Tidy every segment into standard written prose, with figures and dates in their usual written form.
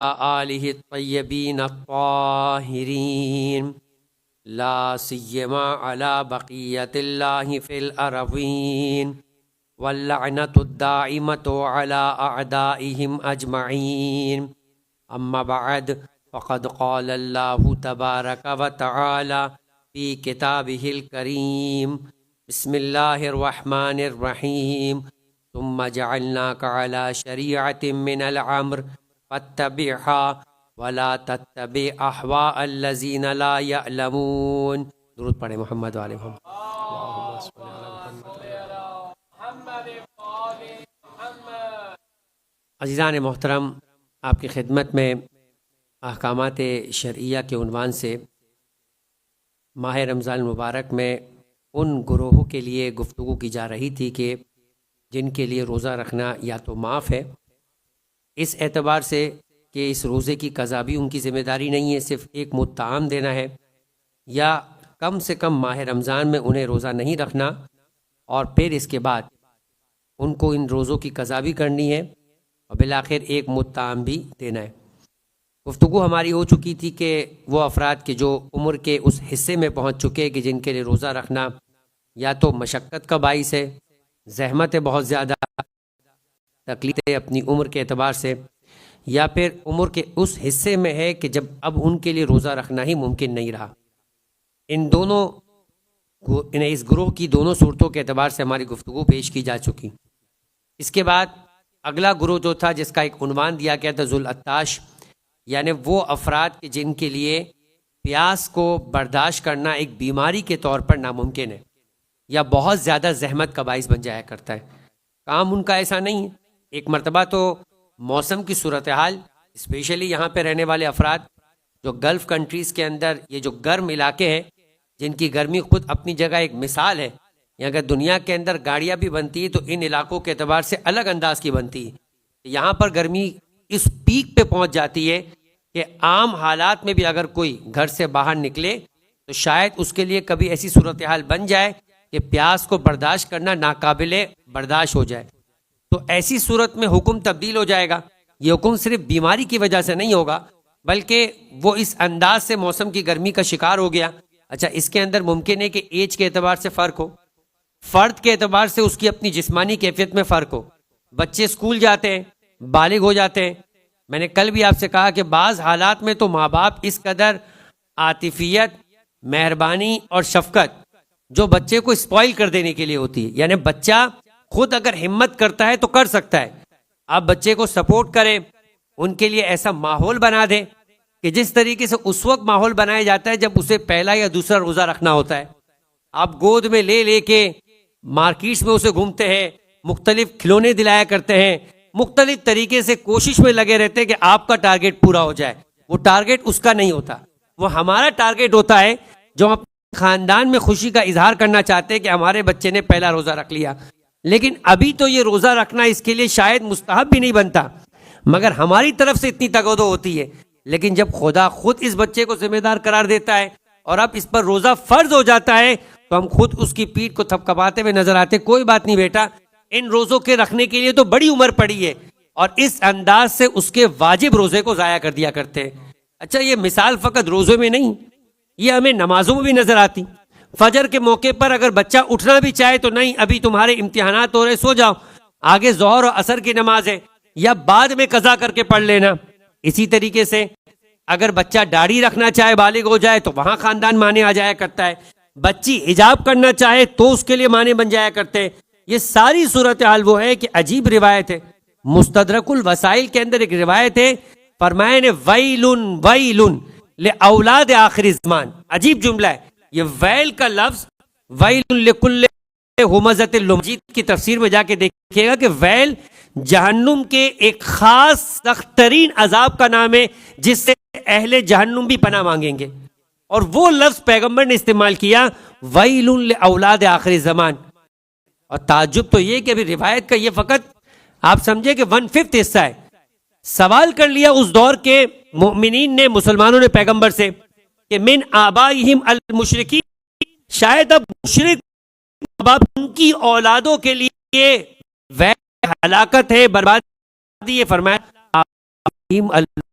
آلہ الطیبین الطاہرین لا سیما علی بقیت اللہ فی الارضین واللعنۃ الدائمۃ علی اعدائہم اجمعین اما بعد فقد قال اللہ تبارک و تعالی فی کتابہ الکریم بسم اللہ الرحمن الرحیم ثم جعلناک علی شریعۃ من الامر فاتبعها ولا تتبع احواء الذین لا یعلمون۔ درود پڑھیں محمد و آل محمد۔ عزیزان محترم، آپ کی خدمت میں احکامات شرعیہ کے عنوان سے ماہ رمضان المبارک میں ان گروہوں کے لیے گفتگو کی جا رہی تھی کہ جن کے لیے روزہ رکھنا یا تو معاف ہے، اس اعتبار سے کہ اس روزے کی قضا بھی ان کی ذمہ داری نہیں ہے، صرف ایک مطعم دینا ہے، یا کم سے کم ماہ رمضان میں انہیں روزہ نہیں رکھنا اور پھر اس کے بعد ان کو ان روزوں کی قضا بھی کرنی ہے اور بالآخر ایک مطعم بھی دینا ہے۔ گفتگو ہماری ہو چکی تھی کہ وہ افراد کے جو عمر کے اس حصے میں پہنچ چکے کہ جن کے لیے روزہ رکھنا یا تو مشقت کا باعث ہے، زحمت ہے بہت زیادہ، تکلیف ہے اپنی عمر کے اعتبار سے، یا پھر عمر کے اس حصے میں ہے کہ جب اب ان کے لیے روزہ رکھنا ہی ممکن نہیں رہا۔ اس گروہ کی دونوں صورتوں کے اعتبار سے ہماری گفتگو پیش کی جا چکی۔ اس کے بعد اگلا گروہ جو تھا جس کا ایک عنوان دیا گیا تھا ذوالعطاش، یعنی وہ افراد کہ جن کے لیے پیاس کو برداشت کرنا ایک بیماری کے طور پر ناممکن ہے یا بہت زیادہ زحمت کا باعث بن جایا کرتا ہے۔ کام ان کا ایسا نہیں ہے۔ ایک مرتبہ تو موسم کی صورتحال، اسپیشلی یہاں پہ رہنے والے افراد جو گلف کنٹریز کے اندر یہ جو گرم علاقے ہیں جن کی گرمی خود اپنی جگہ ایک مثال ہے، اگر دنیا کے اندر گاڑیاں بھی بنتی ہیں تو ان علاقوں کے اعتبار سے الگ انداز کی بنتی ہے۔ یہاں پر گرمی اس پیک پہ پہنچ جاتی ہے کہ عام حالات میں بھی اگر کوئی گھر سے باہر نکلے تو شاید اس کے لیے کبھی ایسی صورتحال بن جائے کہ پیاس کو برداشت کرنا ناقابل برداشت ہو جائے، تو ایسی صورت میں حکم تبدیل ہو جائے گا۔ یہ حکم صرف بیماری کی وجہ سے نہیں ہوگا بلکہ وہ اس انداز سے موسم کی گرمی کا شکار ہو گیا۔ اچھا، اس کے اندر ممکن ہے کہ ایج کے اعتبار سے فرق ہو، فرد کے اعتبار سے اس کی اپنی جسمانی کیفیت میں فرق ہو، بچے اسکول جاتے ہیں، بالغ ہو جاتے ہیں۔ میں نے کل بھی آپ سے کہا کہ بعض حالات میں تو ماں باپ اس قدر عاطفیت، مہربانی اور شفقت جو بچے کو اسپوائل کر دینے کے لیے ہوتی ہے، یعنی بچہ خود اگر ہمت کرتا ہے تو کر سکتا ہے، آپ بچے کو سپورٹ کریں، ان کے لیے ایسا ماحول بنا دیں کہ جس طریقے سے اس وقت ماحول بنایا جاتا ہے جب اسے پہلا یا دوسرا روزہ رکھنا ہوتا ہے۔ آپ گود میں لے لے کے مارکیٹس میں اسے گھومتے ہیں، مختلف کھلونے دلایا کرتے ہیں، مختلف طریقے سے کوشش میں لگے رہتے ہیں کہ آپ کا ٹارگٹ پورا ہو جائے۔ وہ ٹارگٹ اس کا نہیں ہوتا، وہ ہمارا ٹارگٹ ہوتا ہے جو ہم اپنے خاندان میں خوشی کا اظہار کرنا چاہتے ہیں کہ ہمارے بچے نے پہلا روزہ رکھ لیا۔ لیکن ابھی تو یہ روزہ رکھنا اس کے لیے شاید مستحب بھی نہیں بنتا، مگر ہماری طرف سے اتنی تگودو ہوتی ہے۔ لیکن جب خدا خود اس بچے کو ذمہ دار قرار دیتا ہے اور اب اس پر روزہ فرض ہو جاتا ہے تو ہم خود اس کی پیٹھ کو تھپکپاتے ہوئے نظر آتے، کوئی بات نہیں بیٹا، ان روزوں کے رکھنے کے لیے تو بڑی عمر پڑی ہے، اور اس انداز سے اس کے واجب روزے کو ضائع کر دیا کرتے ہیں۔ اچھا، یہ مثال فقط روزے میں نہیں، یہ ہمیں نمازوں میں بھی نظر آتی۔ فجر کے موقع پر اگر بچہ اٹھنا بھی چاہے تو نہیں، ابھی تمہارے امتحانات ہو رہے، سو جاؤ، آگے ظہر اور عصر کی نماز ہے، یا بعد میں قضا کر کے پڑھ لینا۔ اسی طریقے سے اگر بچہ داڑھی رکھنا چاہے، بالغ ہو جائے تو وہاں خاندان مانے آ جایا کرتا ہے، بچی حجاب کرنا چاہے تو اس کے لیے مانے بن جایا کرتے ہیں۔ یہ ساری صورتحال وہ ہے کہ عجیب روایت ہے، مستدرک الوسائل کے اندر ایک روایت ہے، فرمایا نے ویل ویل لاولاد آخر زمان۔ عجیب جملہ ہے یہ ویل کا لفظ، ویل لکل ہمزۃ لمزہ کی تفسیر میں جا کے دیکھیے گا کہ ویل جہنم کے ایک خاص سخت ترین عذاب کا نام ہے جس سے اہل جہنم بھی پناہ مانگیں گے، اور وہ لفظ پیغمبر نے استعمال کیا، ویل لاولاد آخر زمان۔ اور تعجب تو یہ کہ ابھی روایت کا یہ فقط آپ سمجھے کہ 1/5 حصہ ہے۔ سوال کر لیا اس دور کے مؤمنین نے، مسلمانوں نے پیغمبر سے کہ من آبائہم المشرکین، شاید اب مشرک باپ ان کی اولادوں کے لیے ہلاکت ہے، بربادی ہے۔ فرمایا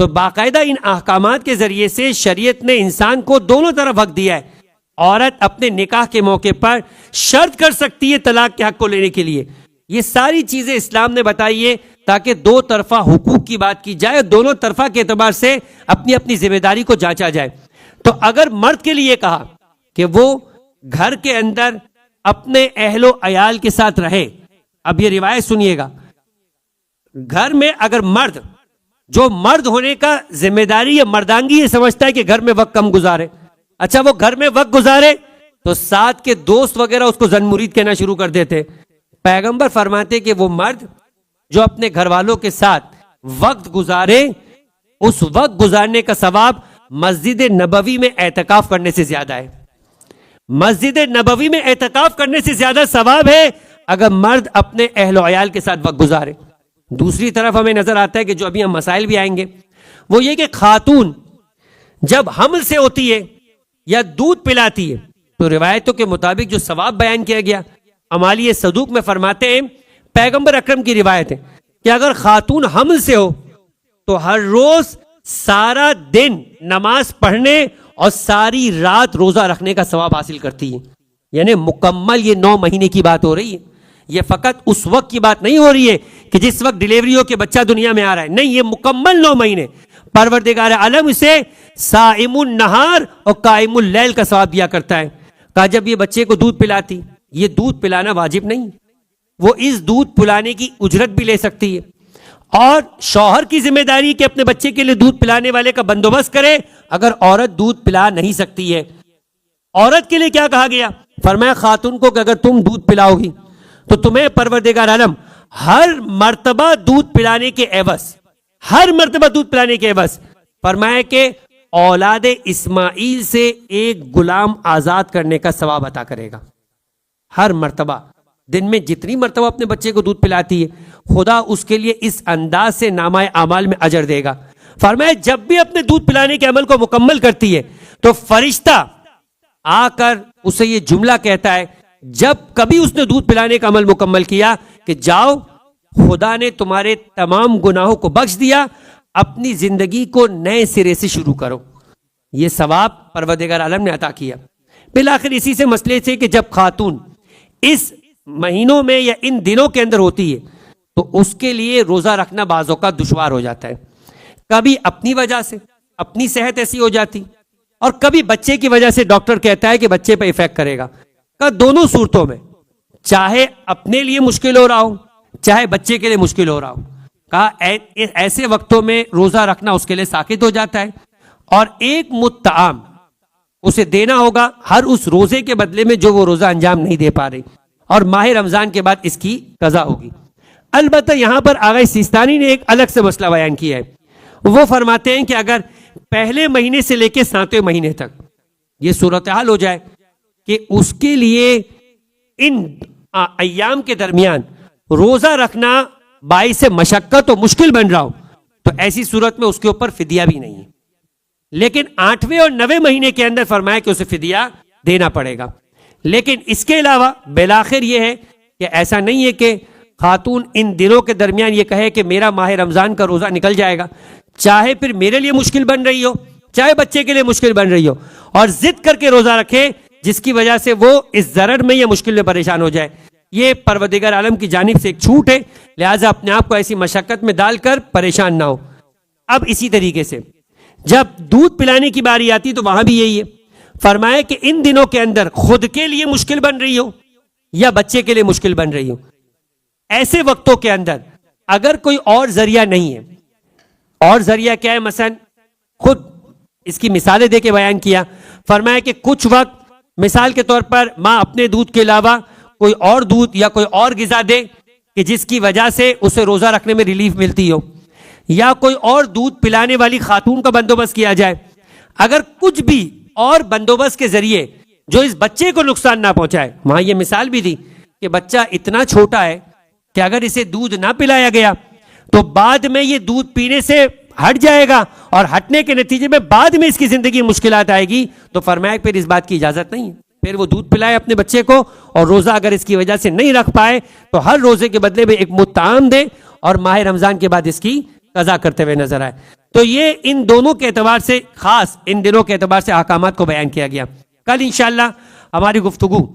تو باقاعدہ ان احکامات کے ذریعے سے شریعت نے انسان کو دونوں طرف حق دیا ہے. عورت اپنے نکاح کے موقع پر شرط کر سکتی ہے طلاق کے حق کو لینے کے لیے. یہ ساری چیزیں اسلام نے بتائی ہے تاکہ دو طرفہ حقوق کی بات کی جائے، دونوں طرفہ کے اعتبار سے اپنی اپنی ذمہ داری کو جانچا جائے. تو اگر مرد کے لیے کہا کہ وہ گھر کے اندر اپنے اہل و عیال کے ساتھ رہے، اب یہ روایت سنیے گا، گھر میں اگر مرد جو مرد ہونے کا ذمہ داری یا مردانگی یہ سمجھتا ہے کہ گھر میں وقت کم گزارے، اچھا وہ گھر میں وقت گزارے تو ساتھ کے دوست وغیرہ اس کو زن مرید کہنا شروع کر دیتے. پیغمبر فرماتے کہ وہ مرد جو اپنے گھر والوں کے ساتھ وقت گزارے، اس وقت گزارنے کا ثواب مسجد نبوی میں اعتکاف کرنے سے زیادہ ہے. مسجد نبوی میں اعتکاف کرنے سے زیادہ ثواب ہے اگر مرد اپنے اہل و عیال کے ساتھ وقت گزارے. دوسری طرف ہمیں نظر آتا ہے کہ جو ابھی ہم مسائل بھی آئیں گے وہ یہ کہ خاتون جب حمل سے ہوتی ہے یا دودھ پلاتی ہے تو روایتوں کے مطابق جو ثواب بیان کیا گیا، امالی صدوق میں فرماتے ہیں، پیغمبر اکرم کی روایت ہے کہ اگر خاتون حمل سے ہو تو ہر روز سارا دن نماز پڑھنے اور ساری رات روزہ رکھنے کا ثواب حاصل کرتی ہے. یعنی مکمل یہ 9 مہینے کی بات ہو رہی ہے. یہ فقط اس وقت کی بات نہیں ہو رہی ہے کہ جس وقت ڈیلیوری ہو کے بچہ دنیا میں آ رہا ہے، نہیں، یہ مکمل 9 مہینے پروردگار عالم اسے صائم النہار اور قائم اللیل کا ثواب دیا کرتا ہے. کہا جب یہ بچے کو دودھ پلاتی، یہ دودھ پلانا واجب نہیں، وہ اس دودھ پلانے کی اجرت بھی لے سکتی ہے، اور شوہر کی ذمہ داری کہ اپنے بچے کے لیے دودھ پلانے والے کا بندوبست کرے اگر عورت دودھ پلا نہیں سکتی ہے. عورت کے لیے کیا کہا گیا؟ فرمایا خاتون کو کہ اگر تم دودھ پلاؤ گی تو تمہیں پروردگار عالم ہر مرتبہ دودھ پلانے کے عوض فرمایا کہ اولاد اسماعیل سے ایک غلام آزاد کرنے کا ثواب عطا کرے گا. ہر مرتبہ دن میں جتنی مرتبہ اپنے بچے کو دودھ پلاتی ہے خدا اس کے لیے اس انداز سے نامہ اعمال میں اجر دے گا. فرمایا جب بھی اپنے دودھ پلانے کے عمل کو مکمل کرتی ہے تو فرشتہ آ کر اسے یہ جملہ کہتا ہے جب کبھی اس نے دودھ پلانے کا عمل مکمل کیا کہ جاؤ، خدا نے تمہارے تمام گناہوں کو بخش دیا، اپنی زندگی کو نئے سرے سے شروع کرو. یہ ثواب پروردگار عالم نے عطا کیا. بالآخر اسی سے مسئلے سے کہ جب خاتون اس مہینوں میں یا ان دنوں کے اندر ہوتی ہے تو اس کے لیے روزہ رکھنا بعض اوقات دشوار ہو جاتا ہے. کبھی اپنی وجہ سے، اپنی صحت ایسی ہو جاتی، اور کبھی بچے کی وجہ سے ڈاکٹر کہتا ہے کہ بچے پہ ایفیکٹ کرے گا. دونوں صورتوں میں چاہے اپنے لیے مشکل ہو رہا ہو چاہے بچے کے لیے مشکل ہو رہا ہو، کہا ایسے وقتوں میں روزہ رکھنا اس کے لیے ساقط ہو جاتا ہے، اور ایک مطعام اسے دینا ہوگا ہر اس روزے کے بدلے میں جو وہ روزہ انجام نہیں دے پا رہی، اور ماہ رمضان کے بعد اس کی قضا ہوگی. البتہ یہاں پر آغا سیستانی نے ایک الگ سے مسئلہ بیان کیا ہے. وہ فرماتے ہیں کہ اگر پہلے مہینے سے لے کے 7ویں مہینے تک یہ صورتحال ہو جائے کہ اس کے لیے ان ایام کے درمیان روزہ رکھنا باعث مشقت و مشکل بن رہا ہو تو ایسی صورت میں اس کے اوپر فدیہ بھی نہیں ہے. لیکن 8ویں اور 9ویں مہینے کے اندر فرمایا کہ اسے فدیہ دینا پڑے گا. لیکن اس کے علاوہ بالآخر یہ ہے کہ ایسا نہیں ہے کہ خاتون ان دنوں کے درمیان یہ کہے کہ میرا ماہ رمضان کا روزہ نکل جائے گا، چاہے پھر میرے لیے مشکل بن رہی ہو چاہے بچے کے لیے مشکل بن رہی ہو، اور ضد کر کے روزہ رکھے جس کی وجہ سے وہ اس ضرر میں یا مشکل میں پریشان ہو جائے. یہ پروردگار عالم کی جانب سے ایک چھوٹ ہے، لہٰذا اپنے آپ کو ایسی مشقت میں ڈال کر پریشان نہ ہو. اب اسی طریقے سے جب دودھ پلانے کی باری آتی تو وہاں بھی یہی ہے. فرمایا کہ ان دنوں کے اندر خود کے لیے مشکل بن رہی ہو یا بچے کے لیے مشکل بن رہی ہو، ایسے وقتوں کے اندر اگر کوئی اور ذریعہ نہیں ہے، اور ذریعہ کیا ہے، مثلا خود اس کی مثالیں دے کے بیان کیا. فرمایا کہ کچھ وقت مثال کے طور پر ماں اپنے دودھ کے علاوہ کوئی اور دودھ یا کوئی اور غذا دے کہ جس کی وجہ سے اسے روزہ رکھنے میں ریلیف ملتی ہو، یا کوئی اور دودھ پلانے والی خاتون کا بندوبست کیا جائے. اگر کچھ بھی اور بندوبست کے ذریعے جو اس بچے کو نقصان نہ پہنچائے، وہاں یہ مثال بھی دی کہ بچہ اتنا چھوٹا ہے کہ اگر اسے دودھ نہ پلایا گیا تو بعد میں یہ دودھ پینے سے ہٹ جائے گا، اور ہٹنے کے نتیجے میں بعد میں اس کی زندگی مشکلات آئے گی، تو فرمایا پھر اس بات کی اجازت نہیں ہے. پھر وہ دودھ پلائے اپنے بچے کو، اور روزہ اگر اس کی وجہ سے نہیں رکھ پائے تو ہر روزے کے بدلے میں ایک مطعام دے، اور ماہ رمضان کے بعد اس کی قضا کرتے ہوئے نظر آئے. تو یہ ان دونوں کے اعتبار سے، خاص ان دنوں کے اعتبار سے احکامات کو بیان کیا گیا. کل انشاءاللہ ہماری گفتگو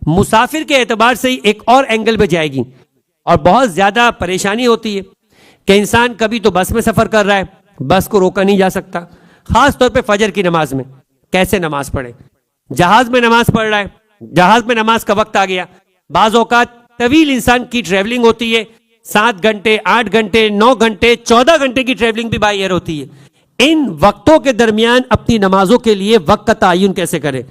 مسافر کے اعتبار سے ہی ایک اور اینگل پہ جائے گی. اور بہت زیادہ پریشانی ہوتی ہے کہ انسان کبھی تو بس میں سفر کر رہا ہے، بس کو روکا نہیں جا سکتا، خاص طور پہ فجر کی نماز میں کیسے نماز پڑھے. جہاز میں نماز پڑھ رہا ہے، جہاز میں نماز کا وقت آ گیا. بعض اوقات طویل انسان کی ٹریولنگ ہوتی ہے، 7 گھنٹے 8 گھنٹے 9 گھنٹے 14 گھنٹے کی ٹریولنگ بھی بائی ایئر ہوتی ہے. ان وقتوں کے درمیان اپنی نمازوں کے لیے وقت کا تعین کیسے کرے؟